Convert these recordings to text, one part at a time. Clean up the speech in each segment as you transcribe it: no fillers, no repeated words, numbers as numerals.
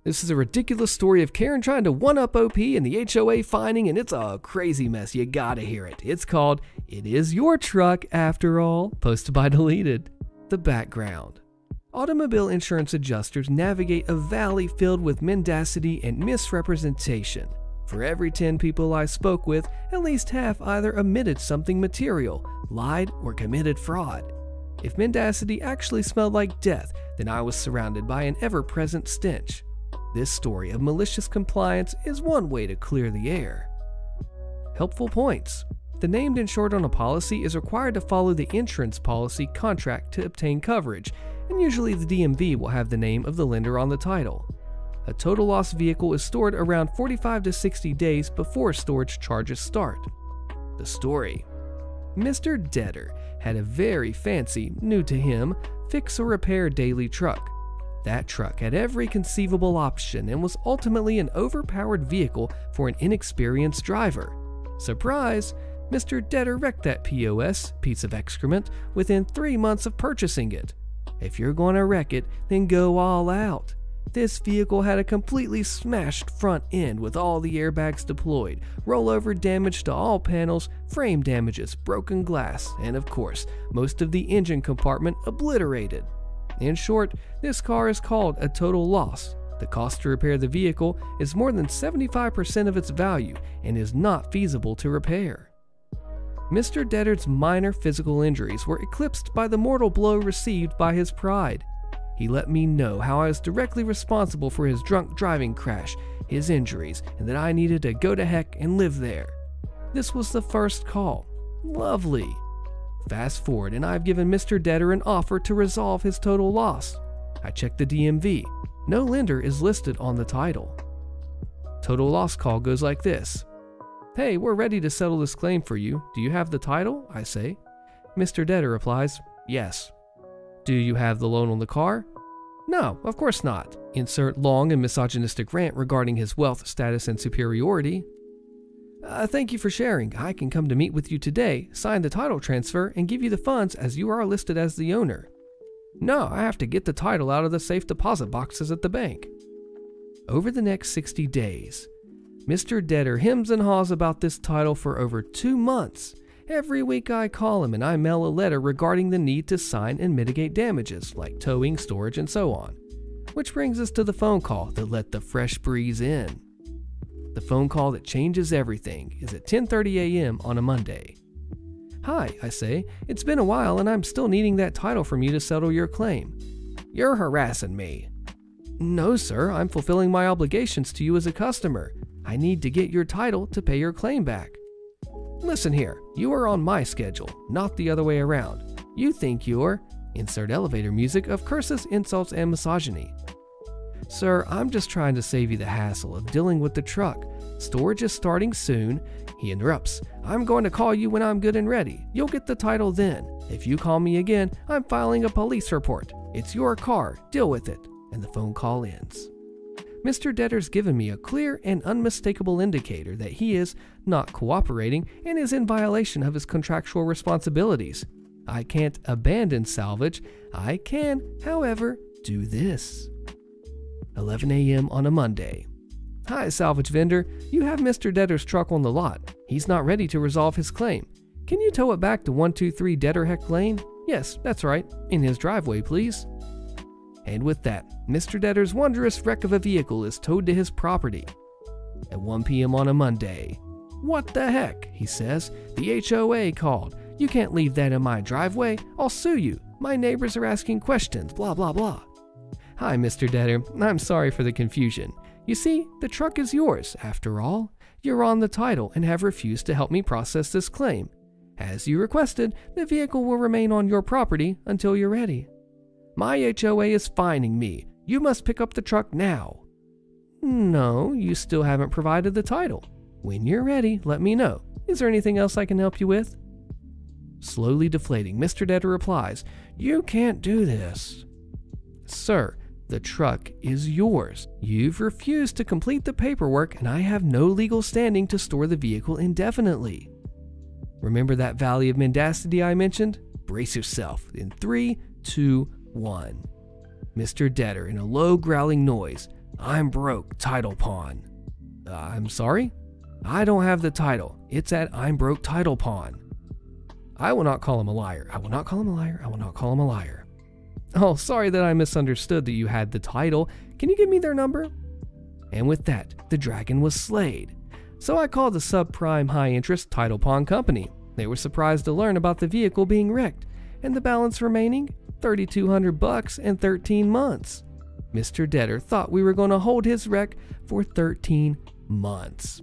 This is a ridiculous story of Karen trying to one-up OP and the HOA fining, and it's a crazy mess. You gotta hear it. It's called It Is Your Truck After All, posted by Deleted. The background. Automobile insurance adjusters navigate a valley filled with mendacity and misrepresentation. For every 10 people I spoke with, at least half either omitted something material, lied, or committed fraud. If mendacity actually smelled like death, then I was surrounded by an ever-present stench. This story of malicious compliance is one way to clear the air. Helpful points. The named insured on a policy is required to follow the insurance policy contract to obtain coverage, and usually the DMV will have the name of the lender on the title. A total loss vehicle is stored around 45 to 60 days before storage charges start. The story. Mr. Debtor had a very fancy, new to him, fix or repair daily truck. That truck had every conceivable option and was ultimately an overpowered vehicle for an inexperienced driver. Surprise! Mr. Debtor wrecked that POS, piece of excrement, within 3 months of purchasing it. If you're going to wreck it, then go all out. This vehicle had a completely smashed front end with all the airbags deployed, rollover damage to all panels, frame damages, broken glass, and of course, most of the engine compartment obliterated. In short, this car is called a total loss. The cost to repair the vehicle is more than 75% of its value and is not feasible to repair. Mr. Debtor's minor physical injuries were eclipsed by the mortal blow received by his pride. He let me know how I was directly responsible for his drunk driving crash, his injuries, and that I needed to go to heck and live there. This was the first call. Lovely. Fast forward, and I've given Mr. Debtor an offer to resolve his total loss. I checked the DMV. No lender is listed on the title. Total loss call goes like this. Hey, we're ready to settle this claim for you. Do you have the title? I say. Mr. Debtor replies, yes. Do you have the loan on the car? No, of course not. Insert long and misogynistic rant regarding his wealth, status, and superiority. Thank you for sharing. I can come to meet with you today, sign the title transfer, and give you the funds as you are listed as the owner. No, I have to get the title out of the safe deposit boxes at the bank. Over the next 60 days, Mr. Debtor hems and haws about this title for over 2 months. Every week I call him and I mail a letter regarding the need to sign and mitigate damages, like towing, storage, and so on. Which brings us to the phone call that let the fresh breeze in. The phone call that changes everything is at 10:30 a.m. on a Monday. Hi, I say, it's been a while and I'm still needing that title from you to settle your claim. You're harassing me. No, sir, I'm fulfilling my obligations to you as a customer. I need to get your title to pay your claim back. Listen here, you are on my schedule, not the other way around. You think you're, insert elevator music of curses, insults, and misogyny. Sir, I'm just trying to save you the hassle of dealing with the truck. Storage is starting soon. He interrupts. I'm going to call you when I'm good and ready. You'll get the title then. If you call me again, I'm filing a police report. It's your car. Deal with it. And the phone call ends. Mr. Debtor's given me a clear and unmistakable indicator that he is not cooperating and is in violation of his contractual responsibilities. I can't abandon salvage. I can, however, do this. 11 a.m. on a Monday. Hi, salvage vendor. You have Mr. Debtor's truck on the lot. He's not ready to resolve his claim. Can you tow it back to 123 Debtor Heck Lane? Yes, that's right. In his driveway, please. And with that, Mr. Debtor's wondrous wreck of a vehicle is towed to his property. At 1 p.m. on a Monday. What the heck, he says. The HOA called. You can't leave that in my driveway. I'll sue you. My neighbors are asking questions, blah, blah, blah. Hi, Mr. Debtor. I'm sorry for the confusion. You see, the truck is yours, after all. You're on the title and have refused to help me process this claim. As you requested, the vehicle will remain on your property until you're ready. My HOA is fining me. You must pick up the truck now. No, you still haven't provided the title. When you're ready, let me know. Is there anything else I can help you with? Slowly deflating, Mr. Debtor replies, You can't do this. Sir, the truck is yours. You've refused to complete the paperwork and I have no legal standing to store the vehicle indefinitely. Remember that valley of mendacity I mentioned? Brace yourself in 3, 2, 1. Mr. Debtor, in a low growling noise, I'm broke, title pawn. I'm sorry? I don't have the title. It's at I'm broke title pawn. I will not call him a liar. I will not call him a liar. I will not call him a liar. Oh, sorry that I misunderstood that you had the title. Can you give me their number? And with that, the dragon was slayed. So I called the subprime high-interest title pawn company. They were surprised to learn about the vehicle being wrecked, and the balance remaining, $3,200 and 13 months. Mr. Debtor thought we were going to hold his wreck for 13 months.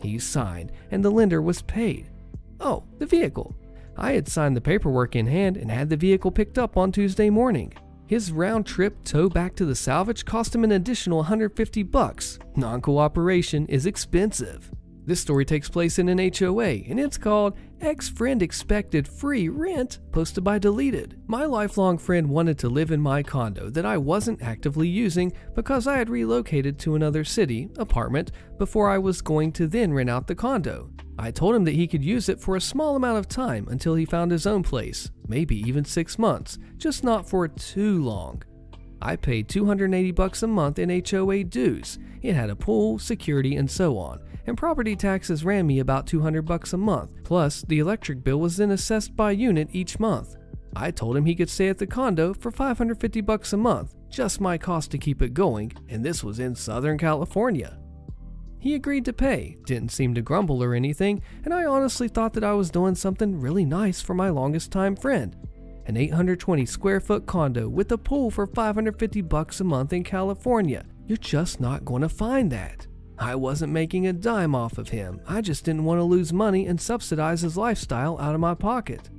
He signed, and the lender was paid. Oh, the vehicle. I had signed the paperwork in hand and had the vehicle picked up on Tuesday morning. His round-trip tow back to the salvage cost him an additional $150. Non-cooperation is expensive. This story takes place in an HOA, and it's called Ex-Friend Expected Free Rent, posted by Deleted. My lifelong friend wanted to live in my condo that I wasn't actively using because I had relocated to another city, apartment, before I was going to then rent out the condo. I told him that he could use it for a small amount of time until he found his own place, maybe even 6 months, just not for too long. I paid $280 a month in HOA dues. It had a pool, security, and so on. And property taxes ran me about $200 a month, plus the electric bill was then assessed by unit each month. I told him he could stay at the condo for $550 a month, just my cost to keep it going, and this was in Southern California. He agreed to pay, didn't seem to grumble or anything, and I honestly thought that I was doing something really nice for my longest time friend. An 820 square foot condo with a pool for $550 a month in California. You're just not going to find that. I wasn't making a dime off of him. I just didn't want to lose money and subsidize his lifestyle out of my pocket.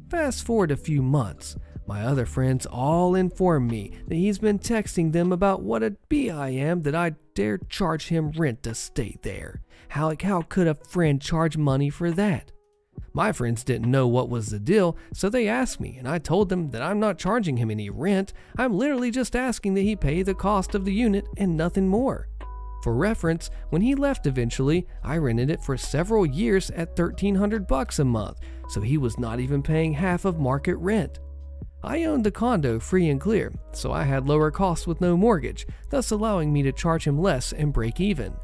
Fast forward a few months. My other friends all informed me that he's been texting them about what a B I am that I dare charge him rent to stay there. How could a friend charge money for that? My friends didn't know what was the deal, so they asked me, and I told them that I'm not charging him any rent. I'm literally just asking that he pay the cost of the unit and nothing more. For reference, when he left eventually, I rented it for several years at $1,300 a month, so he was not even paying half of market rent. I owned the condo free and clear, so I had lower costs with no mortgage, thus allowing me to charge him less and break even.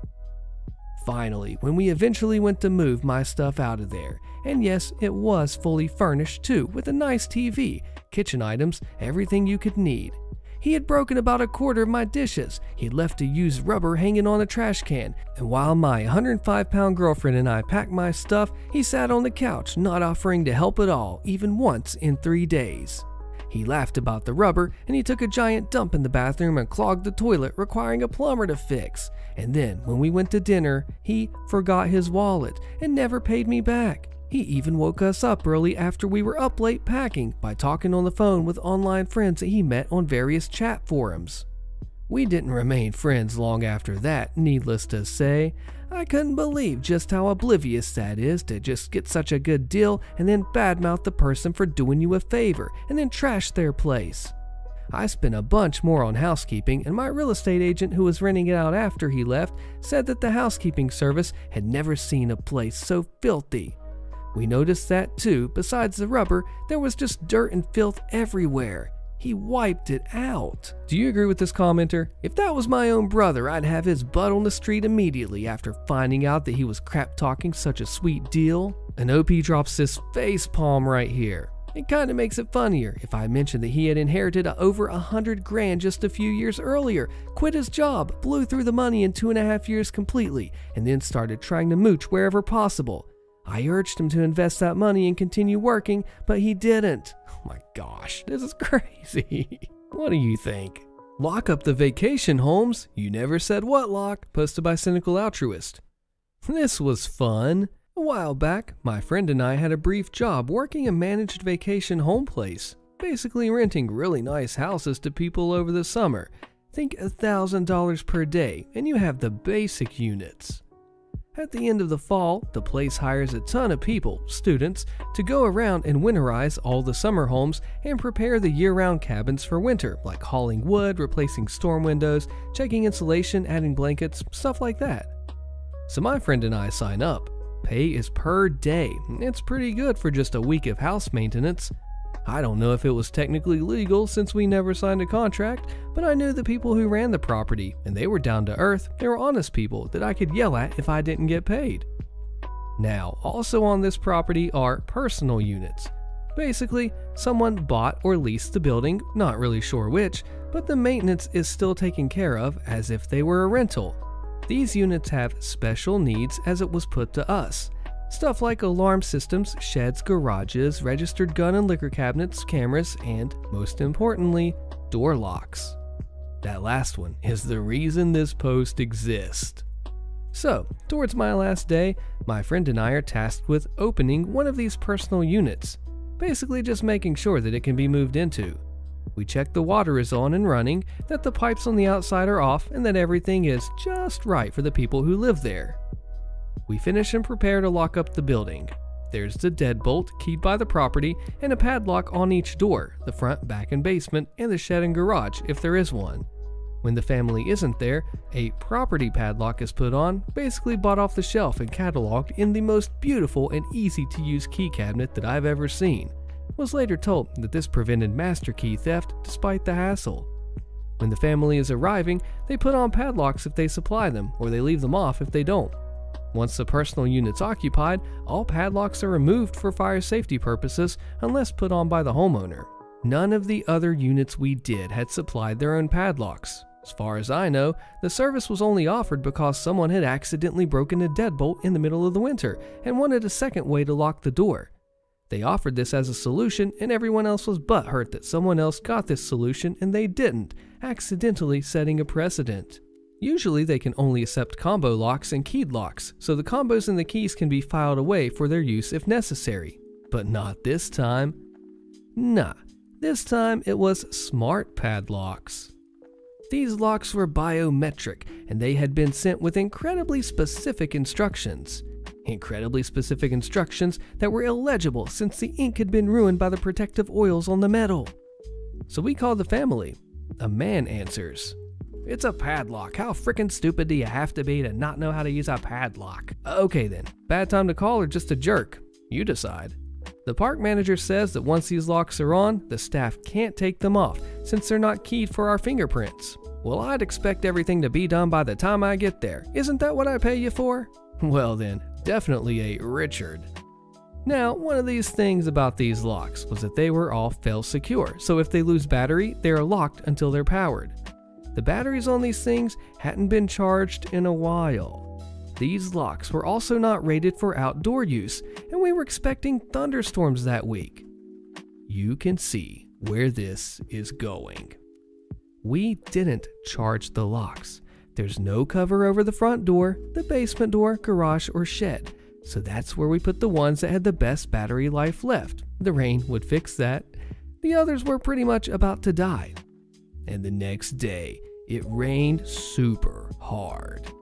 Finally, when we eventually went to move my stuff out of there, and yes, it was fully furnished too, with a nice TV, kitchen items, everything you could need. He had broken about a quarter of my dishes. He had left a used rubber hanging on a trash can, and while my 105-pound girlfriend and I packed my stuff, he sat on the couch, not offering to help at all, even once in 3 days. He laughed about the rubber, and he took a giant dump in the bathroom and clogged the toilet, requiring a plumber to fix. And then, when we went to dinner, he forgot his wallet and never paid me back. He even woke us up early after we were up late packing by talking on the phone with online friends that he met on various chat forums. We didn't remain friends long after that, needless to say. I couldn't believe just how oblivious that is to just get such a good deal and then badmouth the person for doing you a favor and then trash their place. I spent a bunch more on housekeeping, and my real estate agent who was renting it out after he left said that the housekeeping service had never seen a place so filthy. We noticed that too. Besides the rubber, there was just dirt and filth everywhere. He wiped it out. Do you agree with this commenter? If that was my own brother, I'd have his butt on the street immediately after finding out that he was crap-talking such a sweet deal. And OP drops this face palm right here. It kind of makes it funnier if I mention that he had inherited over $100,000 just a few years earlier, quit his job, blew through the money in 2.5 years completely, and then started trying to mooch wherever possible. I urged him to invest that money and continue working, but he didn't. Oh my gosh, this is crazy. What do you think? Lock up the vacation homes. You never said what, Lock, posted by Cynical Altruist. This was fun. A while back, my friend and I had a brief job working a managed vacation home place, basically renting really nice houses to people over the summer. Think $1,000 per day, and you have the basic units. At the end of the fall, the place hires a ton of people, students, to go around and winterize all the summer homes and prepare the year-round cabins for winter, like hauling wood, replacing storm windows, checking insulation, adding blankets, stuff like that. So my friend and I sign up. Pay is per day. It's pretty good for just a week of house maintenance. I don't know if it was technically legal since we never signed a contract, but I knew the people who ran the property, and they were down to earth. They were honest people that I could yell at if I didn't get paid. Now, also on this property are personal units. Basically, someone bought or leased the building, not really sure which, but the maintenance is still taken care of as if they were a rental. These units have special needs as it was put to us. Stuff like alarm systems, sheds, garages, registered gun and liquor cabinets, cameras, and, most importantly, door locks. That last one is the reason this post exists. So, towards my last day, my friend and I are tasked with opening one of these personal units, basically just making sure that it can be moved into. We check the water is on and running, that the pipes on the outside are off, and that everything is just right for the people who live there. We finish and prepare to lock up the building. There's the deadbolt keyed by the property and a padlock on each door, the front, back, and basement, and the shed and garage if there is one. When the family isn't there, a property padlock is put on, basically bought off the shelf and cataloged in the most beautiful and easy to use key cabinet that I've ever seen. Was later told that this prevented master key theft despite the hassle. When the family is arriving, they put on padlocks if they supply them, or they leave them off if they don't. Once the personal unit's occupied, all padlocks are removed for fire safety purposes unless put on by the homeowner. None of the other units we did had supplied their own padlocks. As far as I know, the service was only offered because someone had accidentally broken a deadbolt in the middle of the winter and wanted a second way to lock the door. They offered this as a solution, and everyone else was butthurt that someone else got this solution and they didn't, accidentally setting a precedent. Usually they can only accept combo locks and keyed locks, so the combos and the keys can be filed away for their use if necessary. But not this time. Nah, this time it was smart padlocks. These locks were biometric, and they had been sent with incredibly specific instructions. Incredibly specific instructions that were illegible since the ink had been ruined by the protective oils on the metal. So we called the family. A man answers. "It's a padlock. How frickin' stupid do you have to be to not know how to use a padlock?" Okay then, bad time to call or just a jerk? You decide. The park manager says that once these locks are on, the staff can't take them off since they're not keyed for our fingerprints. Well, I'd expect everything to be done by the time I get there. Isn't that what I pay you for? Well then, definitely a Richard. Now, one of these things about these locks was that they were all fail secure, so if they lose battery, they are locked until they're powered. The batteries on these things hadn't been charged in a while. These locks were also not rated for outdoor use, and we were expecting thunderstorms that week. You can see where this is going. We didn't charge the locks. There's no cover over the front door, the basement door, garage, or shed, so that's where we put the ones that had the best battery life left. The rain would fix that. The others were pretty much about to die. And the next day, it rained super hard.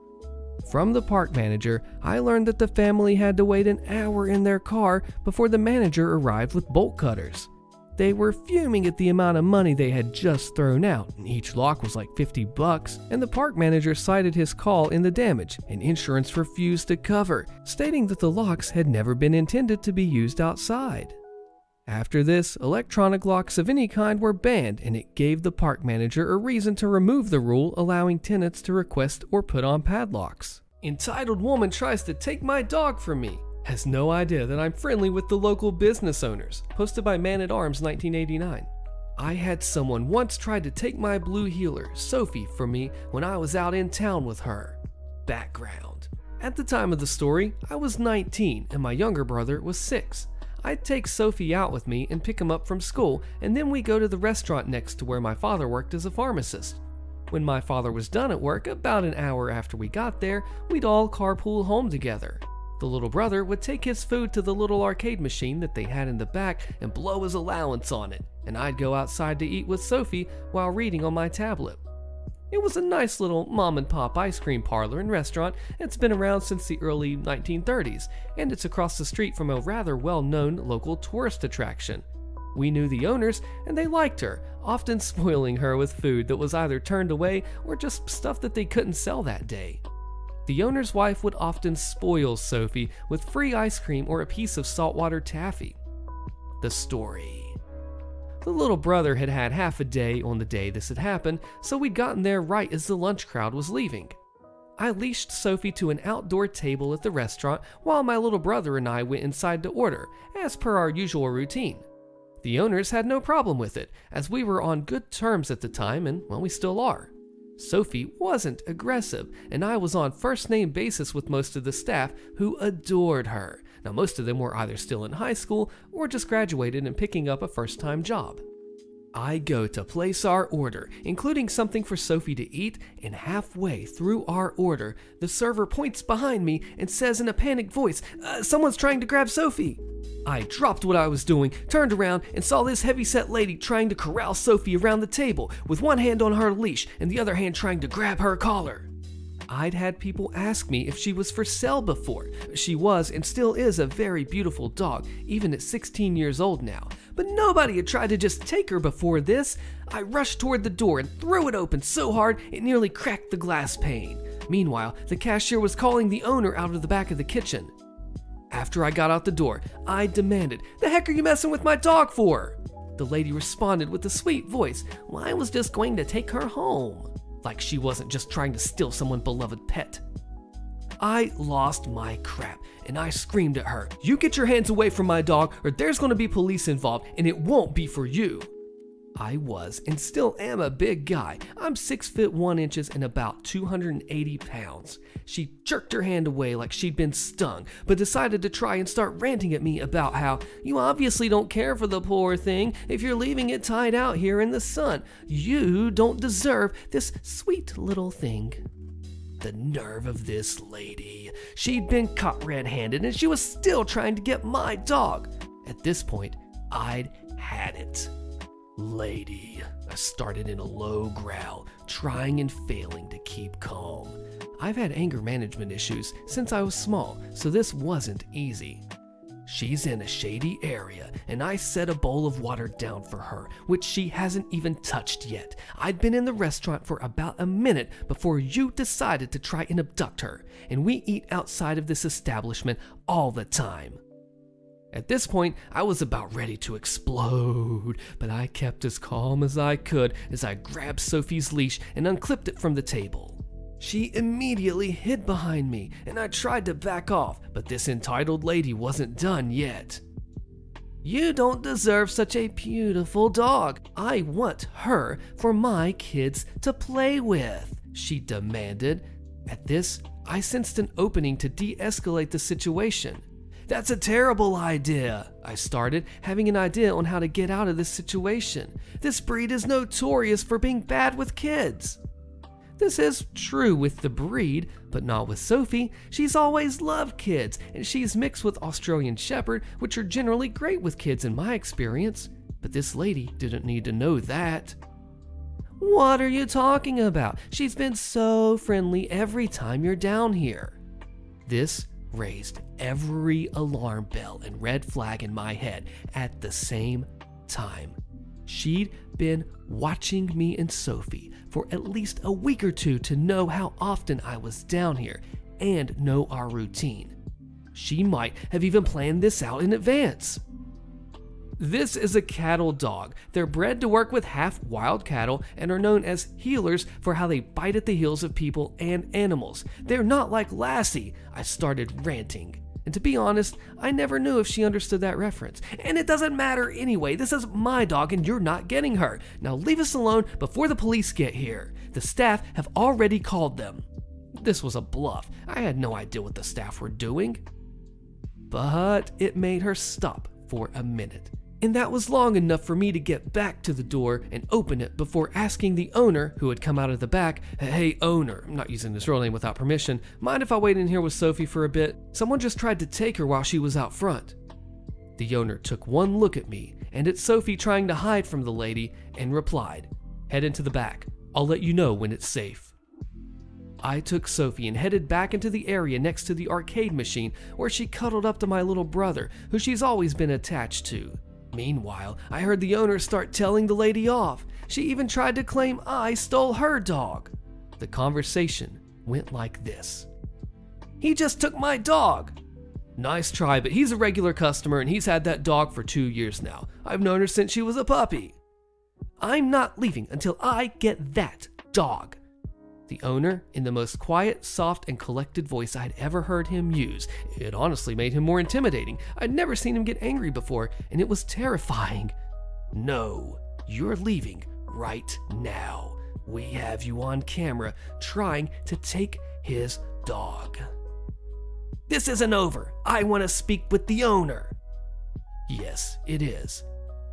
From the park manager, I learned that the family had to wait an hour in their car before the manager arrived with bolt cutters. They were fuming at the amount of money they had just thrown out, and each lock was like $50, and the park manager cited his call in the damage, and insurance refused to cover, stating that the locks had never been intended to be used outside. After this, electronic locks of any kind were banned, and it gave the park manager a reason to remove the rule allowing tenants to request or put on padlocks. Entitled woman tries to take my dog from me. Has no idea that I'm friendly with the local business owners. Posted by Man at Arms 1989. I had someone once tried to take my blue heeler, Sophie, from me when I was out in town with her. Background. At the time of the story, I was 19 and my younger brother was 6. I'd take Sophie out with me and pick him up from school, and then we go to the restaurant next to where my father worked as a pharmacist. When my father was done at work, about an hour after we got there, we'd all carpool home together. The little brother would take his food to the little arcade machine that they had in the back and blow his allowance on it, and I'd go outside to eat with Sophie while reading on my tablet. It was a nice little mom-and-pop ice cream parlor and restaurant. It's been around since the early 1930s, and it's across the street from a rather well-known local tourist attraction. We knew the owners, and they liked her, often spoiling her with food that was either turned away or just stuff that they couldn't sell that day. The owner's wife would often spoil Sophie with free ice cream or a piece of saltwater taffy. The story. The little brother had had half a day on the day this had happened, so we'd gotten there right as the lunch crowd was leaving. I leashed Sophie to an outdoor table at the restaurant while my little brother and I went inside to order, as per our usual routine. The owners had no problem with it, as we were on good terms at the time, and well, we still are. Sophie wasn't aggressive, and I was on first-name basis with most of the staff, who adored her. Now, most of them were either still in high school or just graduated and picking up a first-time job. I go to place our order, including something for Sophie to eat, and halfway through our order, the server points behind me and says in a panicked voice, "Someone's trying to grab Sophie." I dropped what I was doing, turned around, and saw this heavy-set lady trying to corral Sophie around the table, with one hand on her leash and the other hand trying to grab her collar. I'd had people ask me if she was for sale before. She was and still is a very beautiful dog, even at 16 years old now. But nobody had tried to just take her before this. I rushed toward the door and threw it open so hard it nearly cracked the glass pane. Meanwhile, the cashier was calling the owner out of the back of the kitchen. After I got out the door, I demanded, "The heck are you messing with my dog for?" The lady responded with a sweet voice, "Well, I was just going to take her home." Like she wasn't just trying to steal someone's beloved pet. I lost my crap, and I screamed at her, "You get your hands away from my dog, or there's going to be police involved, and it won't be for you." I was, and still am, a big guy. I'm 6 foot 1 inches and about 280 pounds. She jerked her hand away like she'd been stung, but decided to try and start ranting at me about how, "You obviously don't care for the poor thing if you're leaving it tied out here in the sun. You don't deserve this sweet little thing." The nerve of this lady. She'd been caught red-handed and she was still trying to get my dog. At this point, I'd had it. "Lady," I started in a low growl, trying and failing to keep calm. I've had anger management issues since I was small, so this wasn't easy. "She's in a shady area, and I set a bowl of water down for her, which she hasn't even touched yet. I'd been in the restaurant for about a minute before you decided to try and abduct her, and we eat outside of this establishment all the time." At this point, I was about ready to explode, but I kept as calm as I could as I grabbed Sophie's leash and unclipped it from the table. She immediately hid behind me, and I tried to back off, but this entitled lady wasn't done yet. "You don't deserve such a beautiful dog. I want her for my kids to play with," she demanded. At this, I sensed an opening to de-escalate the situation. "That's a terrible idea," I started, having an idea on how to get out of this situation. "This breed is notorious for being bad with kids." This is true with the breed, but not with Sophie. She's always loved kids, and she's mixed with Australian Shepherd, which are generally great with kids in my experience. But this lady didn't need to know that. "What are you talking about? She's been so friendly every time you're down here." This raised every alarm bell and red flag in my head at the same time. She'd been watching me and Sophie for at least a week or two to know how often I was down here and know our routine. She might have even planned this out in advance. This is a cattle dog. They're bred to work with half wild cattle and are known as healers for how they bite at the heels of people and animals. They're not like Lassie. I started ranting. And to be honest, I never knew if she understood that reference. And it doesn't matter anyway. This is my dog and you're not getting her. Now leave us alone before the police get here. The staff have already called them. This was a bluff. I had no idea what the staff were doing. But it made her stop for a minute. And that was long enough for me to get back to the door and open it before asking the owner, who had come out of the back, "Hey owner," I'm not using this real name without permission, "mind if I wait in here with Sophie for a bit? Someone just tried to take her while she was out front." The owner took one look at me and at Sophie trying to hide from the lady and replied, "Head into the back. I'll let you know when it's safe." I took Sophie and headed back into the area next to the arcade machine where she cuddled up to my little brother, who she's always been attached to. Meanwhile, I heard the owner start telling the lady off. She even tried to claim I stole her dog. The conversation went like this. "He just took my dog." Nice try, but he's a regular customer and he's had that dog for 2 years now. I've known her since she was a puppy. I'm not leaving until I get that dog. The owner, in the most quiet, soft, and collected voice I'd ever heard him use. It honestly made him more intimidating. I'd never seen him get angry before, and it was terrifying. No, you're leaving right now. We have you on camera trying to take his dog. This isn't over. I want to speak with the owner. Yes, it is.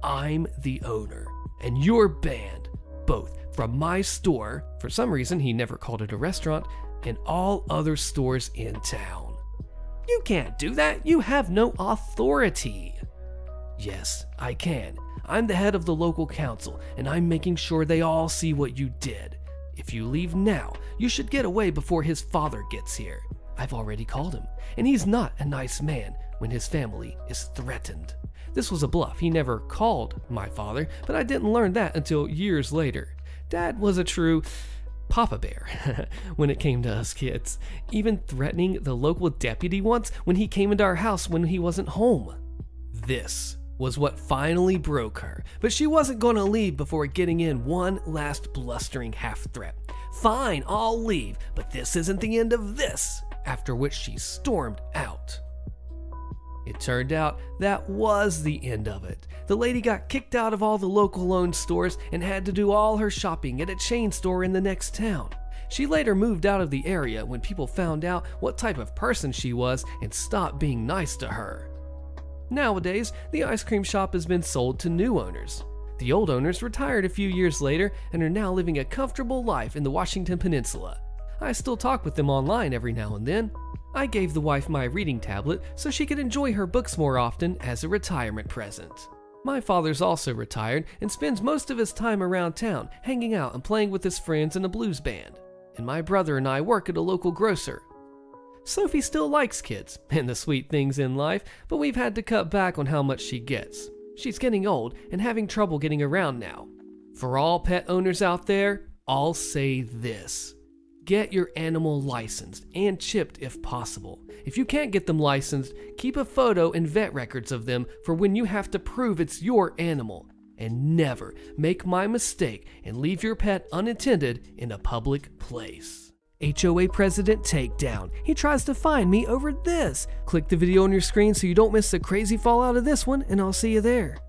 I'm the owner, and you're banned, both from my store, for some reason he never called it a restaurant, and all other stores in town. You can't do that. You have no authority. Yes, I can. I'm the head of the local council, and I'm making sure they all see what you did. If you leave now, you should get away before his father gets here. I've already called him, and he's not a nice man when his family is threatened. This was a bluff. He never called my father, but I didn't learn that until years later. Dad was a true Papa Bear when it came to us kids, even threatening the local deputy once when he came into our house when he wasn't home. This was what finally broke her, but she wasn't going to leave before getting in one last blustering half-threat. Fine, I'll leave, but this isn't the end of this, after which she stormed out. It turned out that was the end of it. The lady got kicked out of all the local owned stores and had to do all her shopping at a chain store in the next town. She later moved out of the area when people found out what type of person she was and stopped being nice to her. Nowadays, the ice cream shop has been sold to new owners. The old owners retired a few years later and are now living a comfortable life in the Washington Peninsula. I still talk with them online every now and then. I gave the wife my reading tablet so she could enjoy her books more often as a retirement present. My father's also retired and spends most of his time around town, hanging out and playing with his friends in a blues band. And my brother and I work at a local grocer. Sophie still likes kids and the sweet things in life, but we've had to cut back on how much she gets. She's getting old and having trouble getting around now. For all pet owners out there, I'll say this. Get your animal licensed and chipped if possible. If you can't get them licensed, keep a photo and vet records of them for when you have to prove it's your animal. And never make my mistake and leave your pet unattended in a public place. HOA President Takedown. He tries to find me over this. Click the video on your screen so you don't miss the crazy fallout of this one, and I'll see you there.